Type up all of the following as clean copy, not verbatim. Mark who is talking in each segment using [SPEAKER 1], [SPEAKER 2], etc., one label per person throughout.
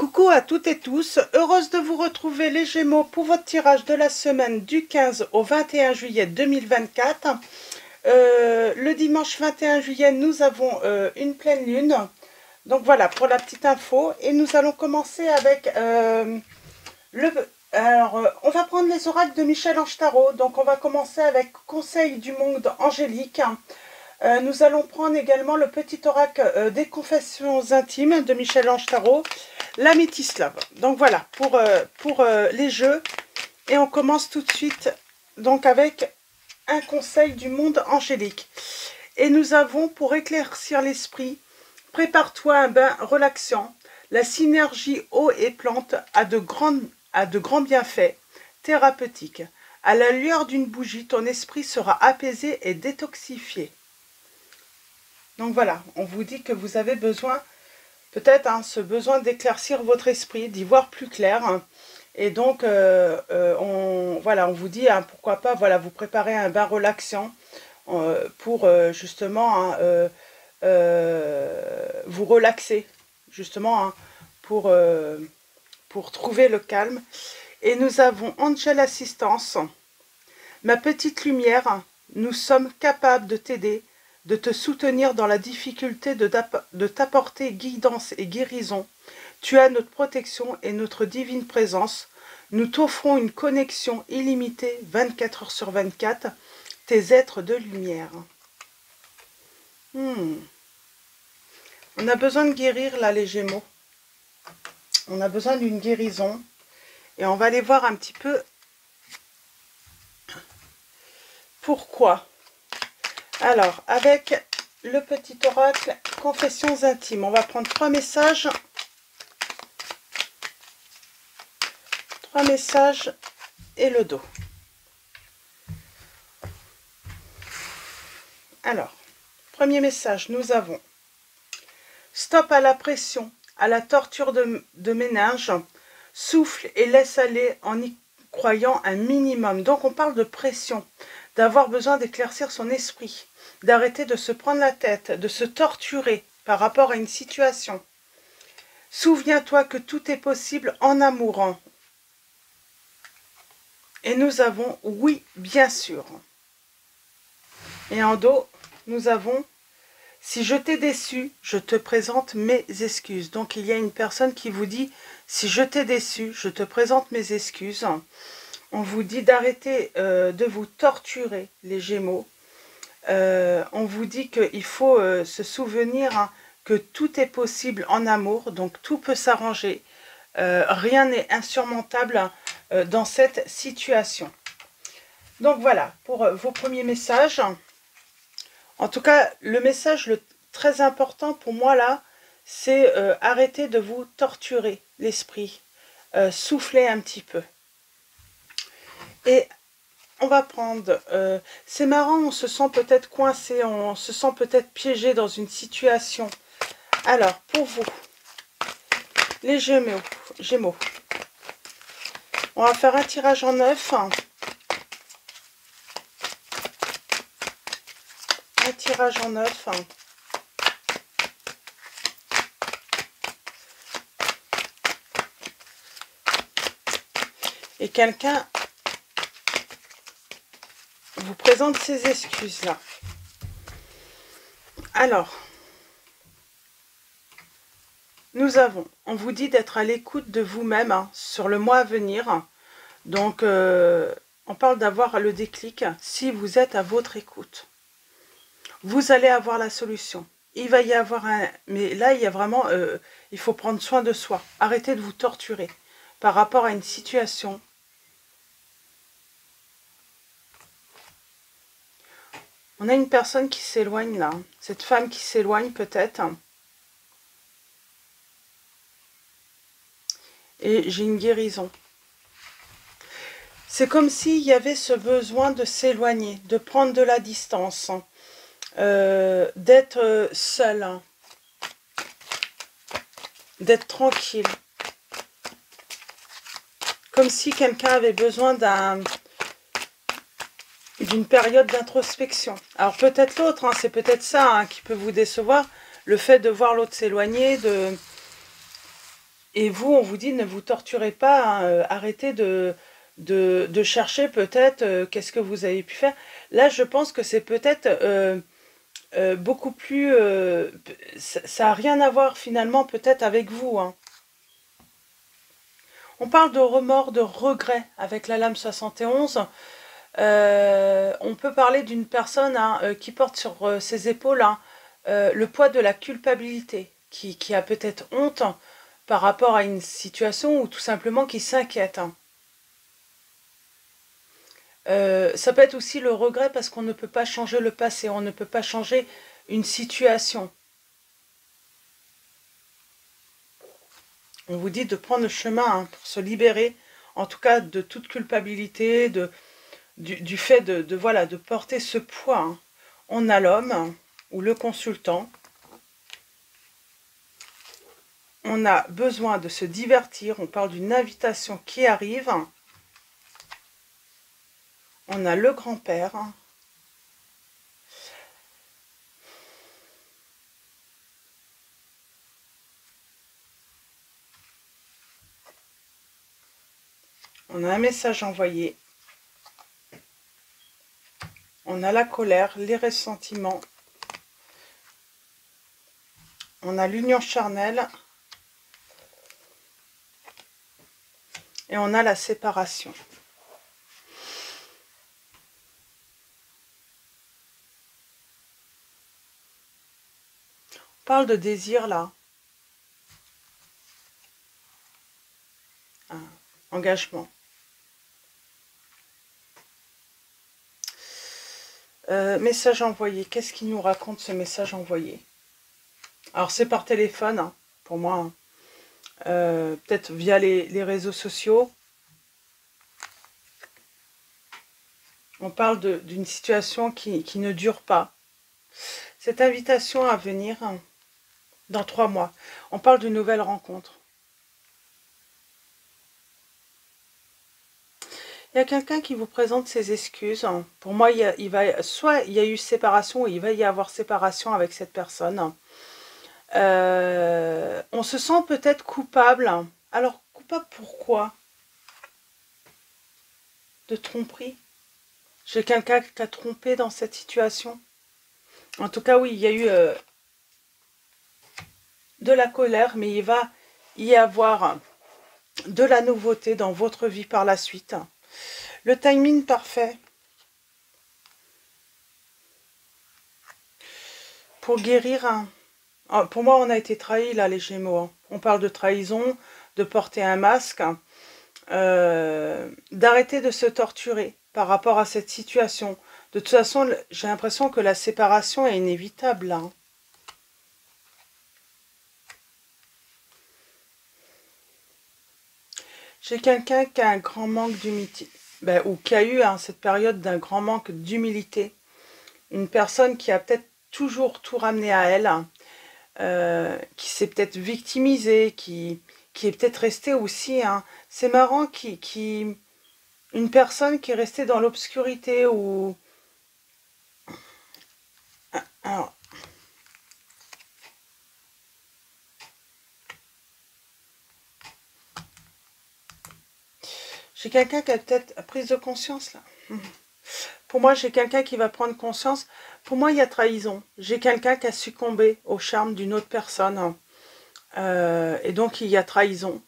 [SPEAKER 1] Coucou à toutes et tous, heureuse de vous retrouver les Gémeaux pour votre tirage de la semaine du 15 au 21 juillet 2024. Le dimanche 21 juillet, nous avons une pleine lune. Donc voilà, pour la petite info. Et nous allons commencer avec on va prendre les oracles de Michel-Ange Tarot. Donc on va commencer avec Conseil du monde angélique. Nous allons prendre également le petit oracle des confessions intimes de Michel-Ange Tarot, la Métislave. Donc voilà, pour les jeux. Et on commence tout de suite donc avec un conseil du monde angélique. Et nous avons, pour éclaircir l'esprit, prépare-toi un bain relaxant. La synergie eau et plante a de grands bienfaits thérapeutiques. À la lueur d'une bougie, ton esprit sera apaisé et détoxifié. Donc voilà, on vous dit que vous avez besoin, peut-être ce besoin d'éclaircir votre esprit, d'y voir plus clair. Et donc, on vous dit, pourquoi pas, vous préparez un bain relaxant pour justement vous relaxer, justement, pour trouver le calme. Et nous avons Angel Assistance. Ma petite lumière, nous sommes capables de t'aider, de te soutenir dans la difficulté, de t'apporter guidance et guérison. Tu as notre protection et notre divine présence. Nous t'offrons une connexion illimitée 24 heures sur 24, tes êtres de lumière. On a besoin de guérir là les Gémeaux. On a besoin d'une guérison. Et on va aller voir un petit peu pourquoi. Alors, avec le petit oracle Confessions intimes, on va prendre 3 messages. 3 messages et le dos. Alors, premier message, nous avons stop à la pression, à la torture de ménage, souffle et laisse aller en y croyant un minimum. Donc on parle de pression, d'avoir besoin d'éclaircir son esprit, d'arrêter de se prendre la tête, de se torturer par rapport à une situation. Souviens-toi que tout est possible en amourant. Et nous avons oui, bien sûr. Et en dos, nous avons si je t'ai déçu, je te présente mes excuses. Donc il y a une personne qui vous dit si je t'ai déçu, je te présente mes excuses. On vous dit d'arrêter de vous torturer, les Gémeaux. On vous dit qu'il faut se souvenir que tout est possible en amour, donc tout peut s'arranger. Rien n'est insurmontable dans cette situation. Donc voilà, pour vos premiers messages. En tout cas, le message très important pour moi là, c'est arrêter de vous torturer l'esprit. Souffler un petit peu. Et on va prendre, c'est marrant, on se sent peut-être coincé, on se sent peut-être piégé dans une situation. Alors, pour vous, les Gémeaux, on va faire un tirage en 9. Un tirage en 9. Et quelqu'un vous présente ses excuses là. Alors, nous avons, on vous dit d'être à l'écoute de vous-même sur le mois à venir. Donc, on parle d'avoir le déclic si vous êtes à votre écoute. Vous allez avoir la solution. Il va y avoir un... Mais là, il y a vraiment... il faut prendre soin de soi. Arrêtez de vous torturer par rapport à une situation. On a une personne qui s'éloigne là. Cette femme qui s'éloigne peut-être. Et j'ai une guérison. C'est comme s'il y avait ce besoin de s'éloigner, de prendre de la distance. D'être seul, d'être tranquille, comme si quelqu'un avait besoin d'une période d'introspection. Alors peut-être l'autre, c'est peut-être ça qui peut vous décevoir, le fait de voir l'autre s'éloigner, Et vous, on vous dit, ne vous torturez pas, hein, arrêtez de chercher peut-être qu'est-ce que vous avez pu faire. Là, je pense que c'est peut-être beaucoup plus... ça n'a rien à voir finalement peut-être avec vous, hein. On parle de remords, de regrets avec la lame 71. On peut parler d'une personne, hein, qui porte sur ses épaules, hein, le poids de la culpabilité, qui a peut-être honte, hein, par rapport à une situation ou tout simplement qui s'inquiète, hein. Ça peut être aussi le regret parce qu'on ne peut pas changer le passé, on ne peut pas changer une situation. On vous dit de prendre le chemin, hein, pour se libérer, en tout cas de toute culpabilité, du fait voilà, de porter ce poids, hein. On a l'homme, hein, ou le consultant. On a besoin de se divertir, on parle d'une invitation qui arrive. On a le grand-père. On a un message envoyé. On a la colère, les ressentiments. On a l'union charnelle. Et on a la séparation. On parle de désir là. Engagement. Message envoyé. Qu'est-ce qu'il nous raconte ce message envoyé? Alors c'est par téléphone, hein, pour moi. Hein. Peut-être via les réseaux sociaux. On parle d'une situation qui ne dure pas. Cette invitation à venir, hein, dans 3 mois. On parle d'une nouvelle rencontre. Il y a quelqu'un qui vous présente ses excuses. Pour moi, soit il y a eu séparation, ou il va y avoir séparation avec cette personne. On se sent peut-être coupable. Alors, coupable pourquoi? De tromperie. J'ai quelqu'un qui a trompé dans cette situation. En tout cas, oui, il y a eu de la colère, mais il va y avoir de la nouveauté dans votre vie par la suite. Le timing parfait pour guérir. Pour moi, on a été trahis là, les Gémeaux. On parle de trahison, de porter un masque, d'arrêter de se torturer par rapport à cette situation. De toute façon, j'ai l'impression que la séparation est inévitable là. J'ai quelqu'un qui a un grand manque d'humilité, ou qui a eu, hein, cette période d'un grand manque d'humilité. Une personne qui a peut-être toujours tout ramené à elle, qui s'est peut-être victimisée, qui est peut-être restée aussi. Hein. C'est marrant, une personne qui est restée dans l'obscurité ou... Alors, j'ai quelqu'un qui a peut-être prise de conscience là. Pour moi, j'ai quelqu'un qui va prendre conscience. Pour moi, il y a trahison. J'ai quelqu'un qui a succombé au charme d'une autre personne. Et donc, il y a trahison.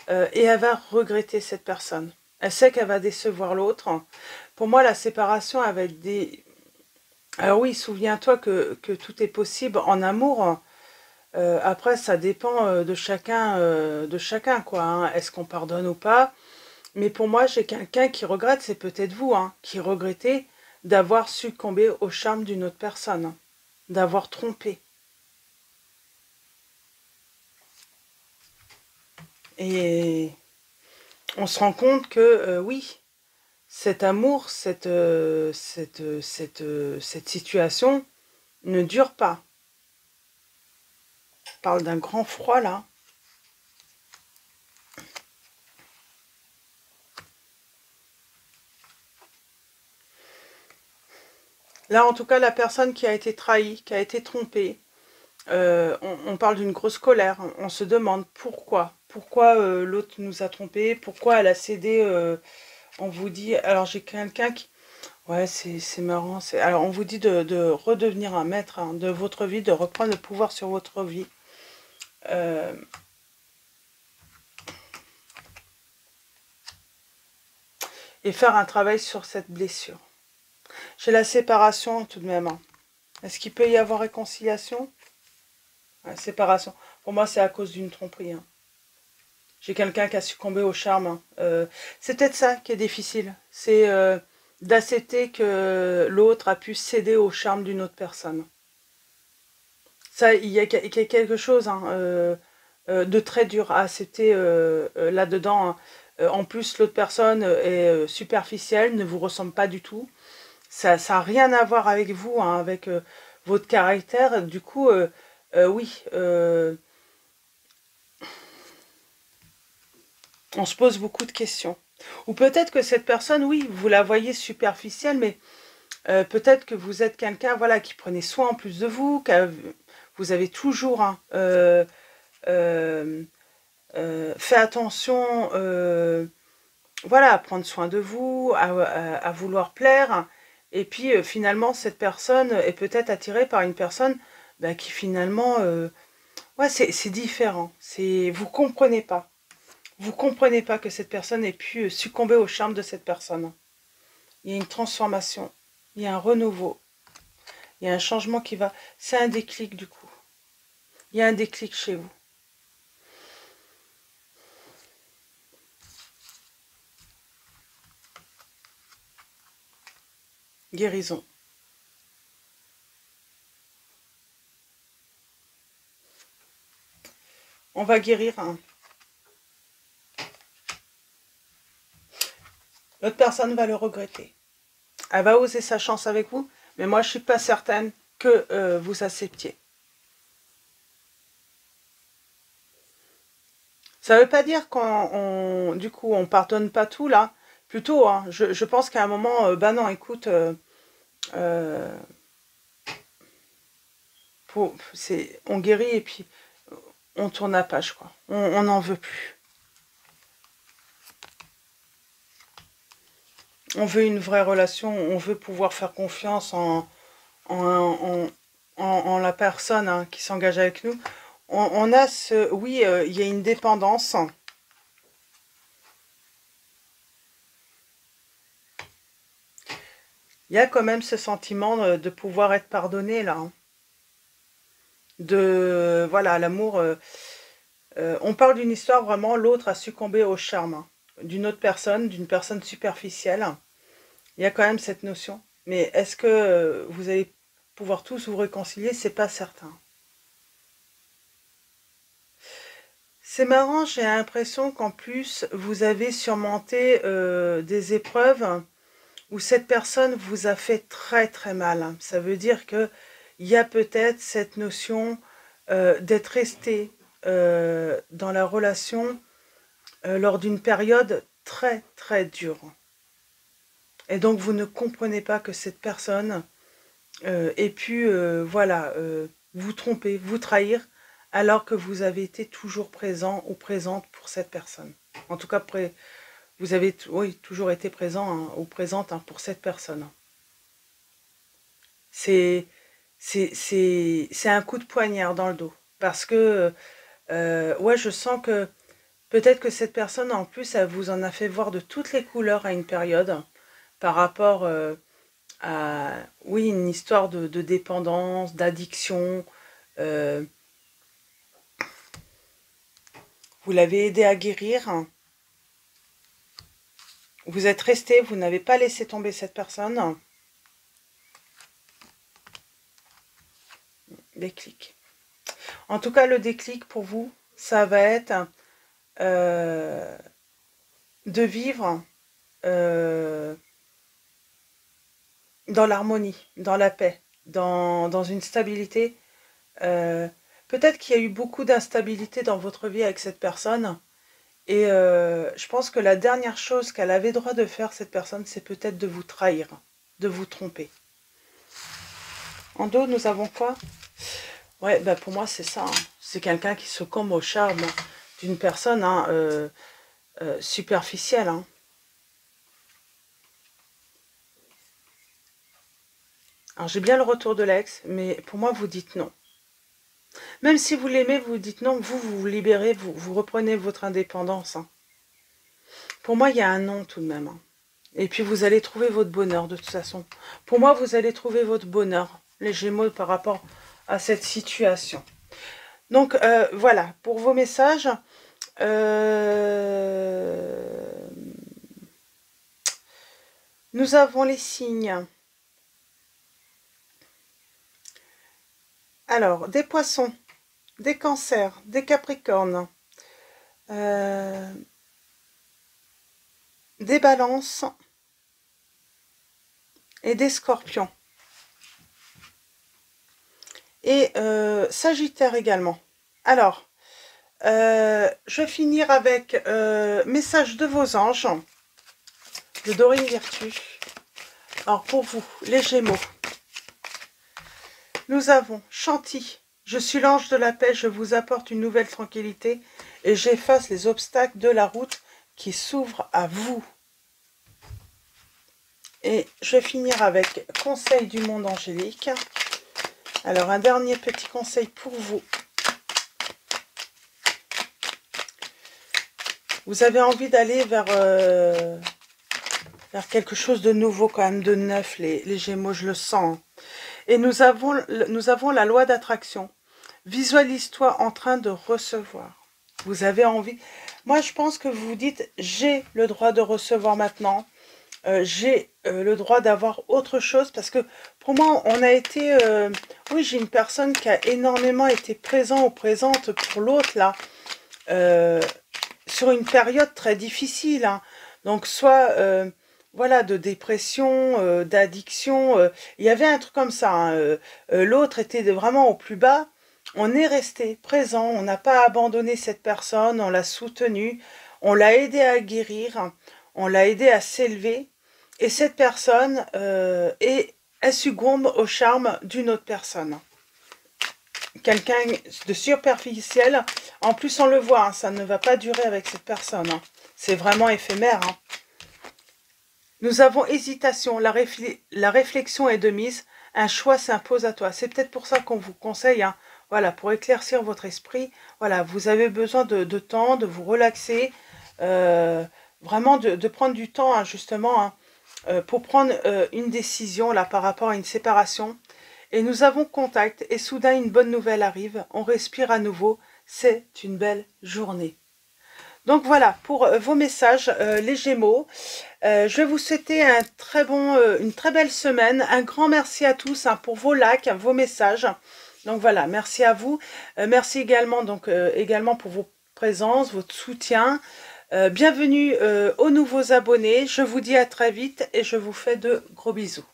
[SPEAKER 1] Et elle va regretter cette personne. Elle sait qu'elle va décevoir l'autre. Pour moi, la séparation avec des... Alors oui, souviens-toi que tout est possible en amour. Après, ça dépend de chacun, quoi. Hein. Est-ce qu'on pardonne ou pas? Mais pour moi, j'ai quelqu'un qui regrette, c'est peut-être vous, hein, qui regrettez d'avoir succombé au charme d'une autre personne, hein, d'avoir trompé. Et on se rend compte que, oui, cet amour, cette situation ne dure pas. On parle d'un grand froid, là. Là, en tout cas, la personne qui a été trahie, qui a été trompée, on parle d'une grosse colère. On se demande pourquoi. pourquoi l'autre nous a trompés, pourquoi elle a cédé, on vous dit, alors j'ai quelqu'un qui, ouais c'est marrant, alors on vous dit de redevenir un maître hein, de votre vie, de reprendre le pouvoir sur votre vie. Et faire un travail sur cette blessure. J'ai la séparation tout de même. Hein. Est-ce qu'il peut y avoir réconciliation? Ouais, séparation. Pour moi, c'est à cause d'une tromperie. Hein. J'ai quelqu'un qui a succombé au charme. Hein. C'est peut-être ça qui est difficile. C'est d'accepter que l'autre a pu céder au charme d'une autre personne. Ça, il y a quelque chose hein, de très dur à accepter là-dedans. Hein. En plus, l'autre personne est superficielle, ne vous ressemble pas du tout. Ça n'a rien à voir avec vous, hein, avec votre caractère. Du coup, oui, on se pose beaucoup de questions. Ou peut-être que cette personne, oui, vous la voyez superficielle, mais peut-être que vous êtes quelqu'un voilà, qui prenait soin en plus de vous, vous avez toujours hein, fait attention voilà, à prendre soin de vous, à vouloir plaire. Et puis finalement, cette personne est peut-être attirée par une personne bah, qui finalement... ouais, c'est différent. Vous comprenez pas. Vous comprenez pas que cette personne ait pu succomber au charme de cette personne. Il y a une transformation. Il y a un renouveau. Il y a un changement qui va... C'est un déclic du coup. Il y a un déclic chez vous. Guérison. On va guérir. Hein. L'autre personne va le regretter. Elle va oser sa chance avec vous, mais moi je suis pas certaine que vous acceptiez. Ça veut pas dire du coup on pardonne pas tout là. Plutôt, hein, je pense qu'à un moment, bah non, écoute, on guérit et puis on tourne la page quoi. On n'en veut plus. On veut une vraie relation, on veut pouvoir faire confiance en la personne hein, qui s'engage avec nous. On a ce... Oui, il y a une dépendance. Il y a quand même ce sentiment de pouvoir être pardonné, là. Hein. Voilà, l'amour... on parle d'une histoire, vraiment, l'autre a succombé au charme hein, d'une autre personne, d'une personne superficielle. Il y a quand même cette notion. Mais est-ce que vous allez pouvoir tous vous réconcilier? C'est pas certain. C'est marrant, j'ai l'impression qu'en plus, vous avez surmonté des épreuves où cette personne vous a fait très très mal. Ça veut dire que il y a peut-être cette notion d'être resté dans la relation lors d'une période très très dure. Et donc vous ne comprenez pas que cette personne ait pu voilà, vous tromper, vous trahir, alors que vous avez été toujours présent ou présente pour cette personne. En tout cas, vous avez oui, toujours été présent hein, ou présente hein, pour cette personne. C'est un coup de poignard dans le dos. Parce que, ouais, je sens que peut-être que cette personne, en plus, elle vous en a fait voir de toutes les couleurs à une période par rapport à, oui, une histoire de dépendance, d'addiction. Euh, vous l'avez aidé à guérir. Vous êtes resté, vous n'avez pas laissé tomber cette personne. Déclic. En tout cas, le déclic pour vous, ça va être de vivre dans l'harmonie, dans la paix, dans une stabilité. Peut-être qu'il y a eu beaucoup d'instabilité dans votre vie avec cette personne. Et je pense que la dernière chose qu'elle avait droit de faire, cette personne, c'est peut-être de vous trahir, de vous tromper. En dos, nous avons quoi? Ouais, bah pour moi, c'est ça. Hein. C'est quelqu'un qui succombe au charme d'une personne hein, superficielle. Hein. Alors j'ai bien le retour de l'ex, mais pour moi vous dites non. Même si vous l'aimez, vous dites non, vous vous libérez, vous reprenez votre indépendance. Hein. Pour moi il y a un non tout de même. Hein. Et puis vous allez trouver votre bonheur de toute façon. Pour moi vous allez trouver votre bonheur, les Gémeaux, par rapport à cette situation. Donc voilà, pour vos messages, nous avons les signes. Alors, des poissons, des cancers, des capricornes, des balances et des scorpions. Et Sagittaire également. Alors, je vais finir avec message de vos anges, de Dorine Virtue. Alors pour vous, les Gémeaux, nous avons Chanty. Je suis l'ange de la paix, je vous apporte une nouvelle tranquillité et j'efface les obstacles de la route qui s'ouvrent à vous. Et je vais finir avec conseil du monde angélique. Alors un dernier petit conseil pour vous. Vous avez envie d'aller vers quelque chose de nouveau, quand même, de neuf, les Gémeaux, je le sens. Et nous avons la loi d'attraction. Visualise-toi en train de recevoir. Vous avez envie. Moi, je pense que vous vous dites, j'ai le droit de recevoir maintenant. J'ai le droit d'avoir autre chose. Parce que pour moi, on a été... oui, j'ai une personne qui a énormément été présent ou présente pour l'autre, là. Sur une période très difficile. Hein. Donc, soit... voilà, de dépression, d'addiction. Il y avait un truc comme ça. Hein. L'autre était vraiment au plus bas. On est resté présent. On n'a pas abandonné cette personne. On l'a soutenue. On l'a aidé à guérir. On l'a aidé à s'élever. Et cette personne, elle succombe au charme d'une autre personne. Quelqu'un de superficiel. En plus, on le voit. Hein, ça ne va pas durer avec cette personne. Hein. C'est vraiment éphémère. Hein. Nous avons hésitation, la réflexion est de mise, un choix s'impose à toi. C'est peut-être pour ça qu'on vous conseille, hein, voilà, pour éclaircir votre esprit, voilà, vous avez besoin de temps, de vous relaxer, vraiment de prendre du temps, hein, justement, hein, pour prendre une décision là par rapport à une séparation. Et nous avons contact, et soudain une bonne nouvelle arrive, on respire à nouveau, c'est une belle journée. Donc voilà, pour vos messages, les Gémeaux. Je vais vous souhaiter une très belle semaine. Un grand merci à tous hein, pour vos likes, vos messages. Donc voilà, merci à vous. Merci également, également pour vos présences, votre soutien. Bienvenue aux nouveaux abonnés. Je vous dis à très vite et je vous fais de gros bisous.